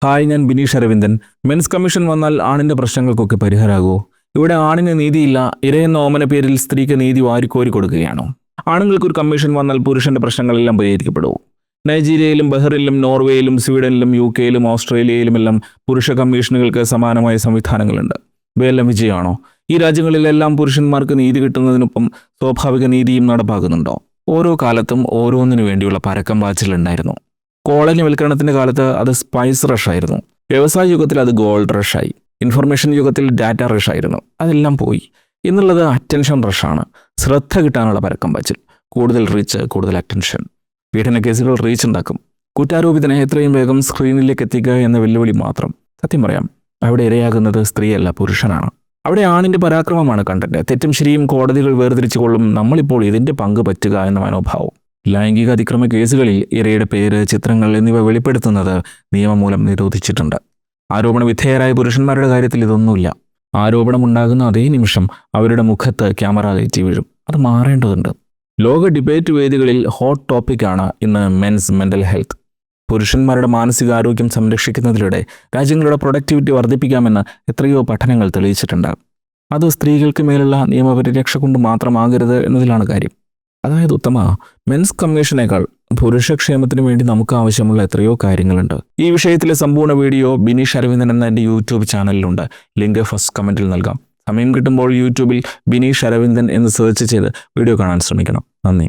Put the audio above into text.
Hi, ഞാൻ Bineesh Aravindan. Men's commission വന്നാൽ ആണിന്റെ പ്രശ്നങ്ങൾക്കൊക്കെ പരിഹാരമാകുമോ? ഇവിടെ ആണിന് നീതിയില്ല, ഇരയെന്ന ഓമന പേരിൽ സ്ത്രീക്ക് നീതി വാരിക്കോരി കൊടുക്കുകയാണോ? ആണുങ്ങൾക്ക് ഒരു കമ്മീഷൻ വന്നാൽ പുരുഷന്റെ പ്രശ്നങ്ങളെല്ലാം പരിഹരിക്കപ്പെടുമോ? നൈജീരിയയിലും ബഹ്റിനിലും നോർവേയിലും സ്വീഡനിലും UK-യിലും ഓസ്ട്രേലിയയിലുമെല്ലാം പുരുഷ കമ്മീഷനുകൾക്ക് സമാനമായ സംവിധാനങ്ങളുണ്ട്. ഇവയെല്ലാം വിജയമാണോ? ഈ രാജ്യങ്ങളിലെല്ലാം പുരുഷന്മാർക്ക് നീതി കിട്ടുന്നതിനൊപ്പം സ്വാഭാവിക നീതിയും നടപ്പാക്കുന്നുണ്ടോ? ഓരോ കാലത്തും ഓരോന്നിനു വേണ്ടിയുള്ള പരക്കം പാച്ചിലുണ്ടായിരുന്നു. കോളനിവൽക്കരണത്തിന്റെ കാലത്ത് അത് സ്പൈസ് റഷ് ആയിരുന്നു. വ്യവസായ യുഗത്തിൽ അത് ഗോൾഡ് റഷായി. ഇൻഫർമേഷൻ യുഗത്തിൽ ഡാറ്റ റഷ് ആയിരുന്നു. അതെല്ലാം പോയി. ഇന്നുള്ളത് അറ്റൻഷൻ റഷാണ്. ശ്രദ്ധ കിട്ടാനുള്ള പരക്കം പാച്ചിൽ. കൂടുതൽ റീച്ച്, കൂടുതൽ അറ്റൻഷൻ. പീഡന കേസുകൾ റീച്ച് ഉണ്ടാക്കും. കുറ്റാരോപിതനെ എത്രയും വേഗം സ്ക്രീനിലേക്ക് എത്തിക്കുക എന്ന വെല്ലുവിളി മാത്രം. സത്യം പറയാം, അവിടെ ഇരയാകുന്നത് സ്ത്രീയല്ല, പുരുഷനാണ്. അവിടെ ആണിന്റെ പരാക്രമമാണ് കണ്ടന്റ്. തെറ്റും ശരിയും കോടതികൾ വേർതിരിച്ചു കൊള്ളും. നമ്മളിപ്പോൾ ഇതിന്റെ പങ്ക് പറ്റുക എന്ന മനോഭാവം. ലൈംഗിക അതിക്രമ കേസുകളിൽ ഇരയുടെ പേര്, ചിത്രങ്ങൾ എന്നിവ വെളിപ്പെടുത്തുന്നത് നിയമം മൂലം നിരോധിച്ചിട്ടുണ്ട്. ആരോപണ വിധേയരായ പുരുഷന്മാരുടെ കാര്യത്തിൽ ഇതൊന്നുമില്ല. ആരോപണമുണ്ടാകുന്ന അതേ നിമിഷം അവരുടെ മുഖത്ത് ക്യാമറ കയറ്റി വീഴും. അത് മാറേണ്ടതുണ്ട്. ലോക ഡിബേറ്റ് വേദികളിൽ ഹോട്ട് ടോപ്പിക്കാണ് ഇന്ന് മെൻസ് മെൻ്റൽ ഹെൽത്ത്. പുരുഷന്മാരുടെ മാനസികാരോഗ്യം സംരക്ഷിക്കുന്നതിലൂടെ രാജ്യങ്ങളുടെ പ്രൊഡക്ടിവിറ്റി വർദ്ധിപ്പിക്കാമെന്ന് എത്രയോ പഠനങ്ങൾ തെളിയിച്ചിട്ടുണ്ട്. അത് സ്ത്രീകൾക്ക് മേലുള്ള നിയമപരിരക്ഷ കൊണ്ട് മാത്രമാകരുത് എന്നതിലാണ് കാര്യം. അതായത് ഉത്തമ, മെൻസ് കമ്മീഷനേക്കാൾ പുരുഷക്ഷേമത്തിന് വേണ്ടി നമുക്ക് ആവശ്യമുള്ള എത്രയോ കാര്യങ്ങളുണ്ട്. ഈ വിഷയത്തിലെ സമ്പൂർണ്ണ വീഡിയോ ബിനീഷ് അരവിന്ദൻ എന്ന എൻ്റെ യൂട്യൂബ് ചാനലിലുണ്ട്. ലിങ്ക് ഫസ്റ്റ് കമൻറ്റിൽ നൽകാം. സമയം കിട്ടുമ്പോൾ യൂട്യൂബിൽ ബിനീഷ് അരവിന്ദൻ എന്ന് സെർച്ച് ചെയ്ത് വീഡിയോ കാണാൻ ശ്രമിക്കണം. നന്ദി.